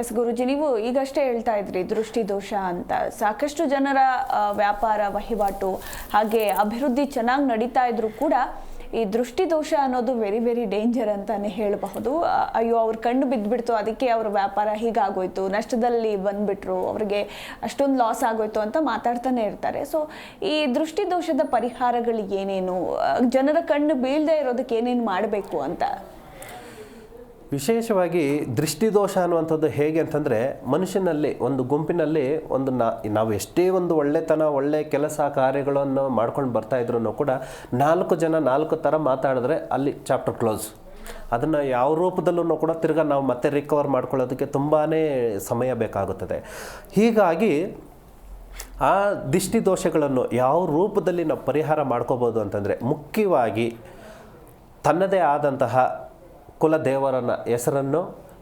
S ಗುರುಜಿ, ನೀವು ಈಗಷ್ಟೇ ಹೇಳ್ತಾ ಇದ್ರಿ ದೃಷ್ಟಿದೋಷ ಅಂತ. ಸಾಕಷ್ಟು ಜನರ ವ್ಯಾಪಾರ ವಹಿವಾಟು ಹಾಗೆ ಅಭಿವೃದ್ಧಿ ಚೆನ್ನಾಗಿ ನಡೀತಾ ಇದ್ರು ಕೂಡ ಈ ದೃಷ್ಟಿದೋಷ ಅನ್ನೋದು ವೆರಿ ವೆರಿ ಡೇಂಜರ್ ಅಂತಾನೆ ಹೇಳಬಹುದು. ಅಯ್ಯೋ, ಅವ್ರ ಕಣ್ಣು ಬಿದ್ದುಬಿಡ್ತು, ಅದಕ್ಕೆ ಅವ್ರ ವ್ಯಾಪಾರ ಹೀಗಾಗೋಯ್ತು, ನಷ್ಟದಲ್ಲಿ ಬಂದ್ಬಿಟ್ರು, ಅವ್ರಿಗೆ ಅಷ್ಟೊಂದು ಲಾಸ್ ಆಗೋಯ್ತು ಅಂತ ಮಾತಾಡ್ತಾನೆ ಇರ್ತಾರೆ. ಸೊ ಈ ದೃಷ್ಟಿದೋಷದ ಪರಿಹಾರಗಳು ಏನೇನು, ಜನರ ಕಣ್ಣು ಬೀಳದೆ ಇರೋದಕ್ಕೆ ಏನೇನು ಮಾಡಬೇಕು ಅಂತ? ವಿಶೇಷವಾಗಿ ದೃಷ್ಟಿದೋಷ ಅನ್ನುವಂಥದ್ದು ಹೇಗೆ ಅಂತಂದರೆ, ಮನುಷ್ಯನಲ್ಲಿ ಒಂದು ಗುಂಪಿನಲ್ಲಿ ಒಂದು ನಾವು ಎಷ್ಟೇ ಒಂದು ಒಳ್ಳೆತನ ಒಳ್ಳೆ ಕೆಲಸ ಕಾರ್ಯಗಳನ್ನು ಮಾಡ್ಕೊಂಡು ಬರ್ತಾ ಇದ್ರೂ ಕೂಡ 4 ಜನ 4 ಥರ ಮಾತಾಡಿದ್ರೆ ಅಲ್ಲಿ ಚಾಪ್ಟರ್ ಕ್ಲೋಸ್. ಅದನ್ನು ಯಾವ ರೂಪದಲ್ಲೂ ಕೂಡ ತಿರ್ಗಾ ನಾವು ಮತ್ತೆ ರಿಕವರ್ ಮಾಡ್ಕೊಳ್ಳೋದಕ್ಕೆ ತುಂಬಾ ಸಮಯ ಬೇಕಾಗುತ್ತದೆ. ಹೀಗಾಗಿ ಆ ದೃಷ್ಟಿದೋಷಗಳನ್ನು ಯಾವ ರೂಪದಲ್ಲಿ ನಾವು ಪರಿಹಾರ ಮಾಡ್ಕೋಬೋದು ಅಂತಂದರೆ, ಮುಖ್ಯವಾಗಿ ತನ್ನದೇ ಆದಂತಹ ಕುಲದೇವರನ ಹೆಸರನ್ನು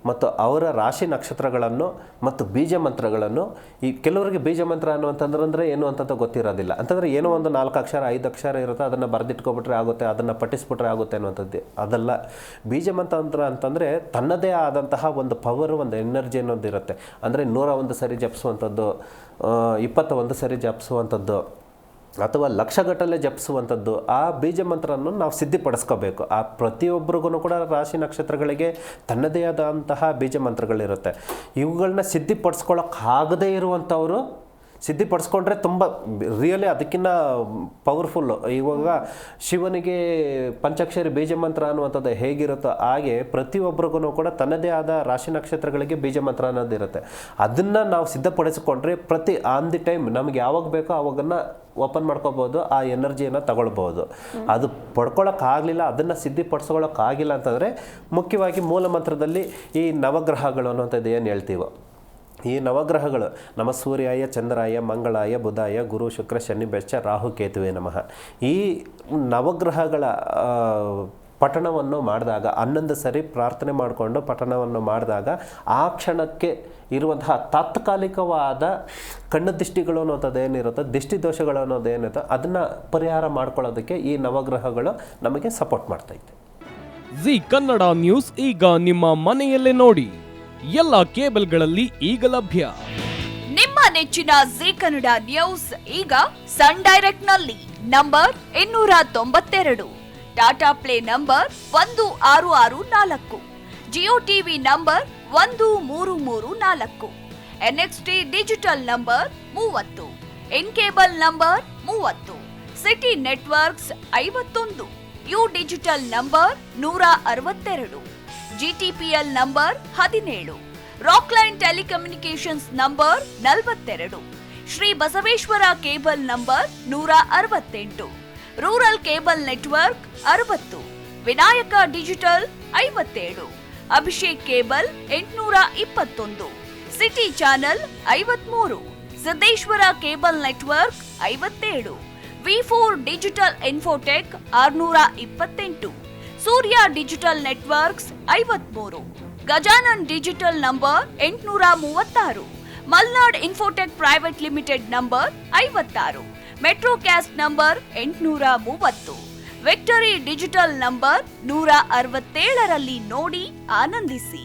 ಮತ್ತು ಅವರ ರಾಶಿ ನಕ್ಷತ್ರಗಳನ್ನು ಮತ್ತು ಬೀಜ ಮಂತ್ರಗಳನ್ನು, ಈ ಕೆಲವರಿಗೆ ಬೀಜ ಮಂತ್ರ ಅನ್ನುವಂತಂದ್ರೆ ಏನು ಅಂತಂತ ಗೊತ್ತಿರೋದಿಲ್ಲ. ಅಂತಂದರೆ ಏನೋ ಒಂದು 4 ಅಕ್ಷರ 5 ಅಕ್ಷರ ಇರುತ್ತೆ, ಅದನ್ನು ಬರೆದಿಟ್ಕೊಬಿಟ್ರೆ ಆಗುತ್ತೆ, ಅದನ್ನು ಪಠಿಸ್ಬಿಟ್ರೆ ಆಗುತ್ತೆ ಅನ್ನುವಂಥದ್ದು ಅದಲ್ಲ. ಬೀಜ ಮಂತ್ರ ಅಂತಂದರೆ ತನ್ನದೇ ಆದಂತಹ ಒಂದು ಪವರ್, ಒಂದು ಎನರ್ಜಿ ಅನ್ನೋದು ಇರುತ್ತೆ. ಅಂದರೆ 101 ಸರಿ ಜಪಿಸುವಂಥದ್ದು, 21 ಸರಿ ಜಪಿಸುವಂಥದ್ದು, ಅಥವಾ ಲಕ್ಷಗಟ್ಟಲೆ ಜಪಿಸುವಂಥದ್ದು. ಆ ಬೀಜ ಮಂತ್ರವನ್ನು ನಾವು ಸಿದ್ಧಿಪಡಿಸ್ಕೋಬೇಕು. ಆ ಪ್ರತಿಯೊಬ್ಬರಿಗೂ ಕೂಡ ರಾಶಿ ನಕ್ಷತ್ರಗಳಿಗೆ ತನ್ನದೇ ಆದಂತಹ ಬೀಜ ಮಂತ್ರಗಳಿರುತ್ತೆ. ಇವುಗಳನ್ನ ಸಿದ್ಧಿಪಡಿಸ್ಕೊಳ್ಳೋಕ್ಕಾಗದೇ ಇರುವಂಥವರು ಸಿದ್ಧಿಪಡಿಸ್ಕೊಂಡ್ರೆ ತುಂಬ ರಿಯಲಿ ಅದಕ್ಕಿಂತ ಪವರ್ಫುಲ್ಲು. ಇವಾಗ ಶಿವನಿಗೆ ಪಂಚಾಕ್ಷರಿ ಬೀಜ ಮಂತ್ರ ಅನ್ನುವಂಥದ್ದು ಹೇಗಿರುತ್ತೋ ಹಾಗೆ ಪ್ರತಿಯೊಬ್ಬರಿಗೂ ಕೂಡ ತನ್ನದೇ ಆದ ರಾಶಿ ನಕ್ಷತ್ರಗಳಿಗೆ ಬೀಜ ಮಂತ್ರ ಅನ್ನೋದಿರುತ್ತೆ. ಅದನ್ನು ನಾವು ಸಿದ್ಧಪಡಿಸಿಕೊಂಡ್ರೆ ಪ್ರತಿ ಆನ್ ದಿ ಟೈಮ್ ನಮಗೆ ಯಾವಾಗ ಬೇಕೋ ಅವಾಗನ್ನು ಓಪನ್ ಮಾಡ್ಕೋಬೋದು, ಆ ಎನರ್ಜಿಯನ್ನು ತಗೊಳ್ಬೋದು. ಅದು ಪಡ್ಕೊಳ್ಳೋಕ್ಕಾಗಲಿಲ್ಲ, ಅದನ್ನು ಸಿದ್ಧಿಪಡಿಸ್ಕೊಳ್ಳೋಕ್ಕಾಗಿಲ್ಲ ಅಂತಂದರೆ ಮುಖ್ಯವಾಗಿ ಮೂಲ ಮಂತ್ರದಲ್ಲಿ ಈ ನವಗ್ರಹಗಳು ಅನ್ನುವಂಥದ್ದು ಏನು ಹೇಳ್ತೀವೋ, ಈ ನವಗ್ರಹಗಳು ನಮ್ಮ ಸೂರ್ಯಾಯ ಚಂದ್ರಾಯ ಮಂಗಳಾಯ ಬುಧಾಯ ಗುರು ಶುಕ್ರ ಶನಿ ಬೆಚ್ಚ ರಾಹು ಕೇತುವೆ ನಮಃ. ಈ ನವಗ್ರಹಗಳ ಪಠಣವನ್ನು ಮಾಡಿದಾಗ 11 ಸರಿ ಪ್ರಾರ್ಥನೆ ಮಾಡಿಕೊಂಡು ಪಠಣವನ್ನು ಮಾಡಿದಾಗ ಆ ಕ್ಷಣಕ್ಕೆ ಇರುವಂತಹ ತಾತ್ಕಾಲಿಕವಾದ ಕಣ್ಣು ದಿಷ್ಟಿಗಳು ಅನ್ನೋದು ಏನಿರುತ್ತೋ, ದಿಷ್ಟಿ ದೋಷಗಳು ಅನ್ನೋದು ಏನಿರುತ್ತೋ ಅದನ್ನು ಪರಿಹಾರ ಮಾಡ್ಕೊಳ್ಳೋದಕ್ಕೆ ಈ ನವಗ್ರಹಗಳು ನಮಗೆ ಸಪೋರ್ಟ್ ಮಾಡ್ತೈತೆ. ಜಿ ಕನ್ನಡ ನ್ಯೂಸ್ ಈಗ ನಿಮ್ಮ ಮನೆಯಲ್ಲೇ ನೋಡಿ, ಎಲ್ಲ ಕೇಬಲ್ಗಳಲ್ಲಿ ಈಗ ಲಭ್ಯ. ನಿಮ್ಮ ನೆಚ್ಚಿನ ಜಿ ಕನ್ನಡ ನ್ಯೂಸ್ ಈಗ ಸನ್ ಡೈರೆಕ್ಟ್ ನಲ್ಲಿ number 292, Tata Play number 1664, Jio TV number 1334, NXT digital number 30, In cable number 30, city networks 51, U digital number 162, GTPL number 17, Rockline telecommunications number 42, Shri Basaveshwara cable number 168, rural cable network 60, Vinayaka digital 57, Abhishek cable 821, city channel 53, Siddeshwara cable network 57, ವಿ4 digital infotech 628, Surya digital networks 53, Gajanan digital number 836, Malnad infotech private limited number 56, Metrocast number 830, Victory digital number 167ರಲ್ಲಿ ನೋಡಿ ಆನಂದಿಸಿ.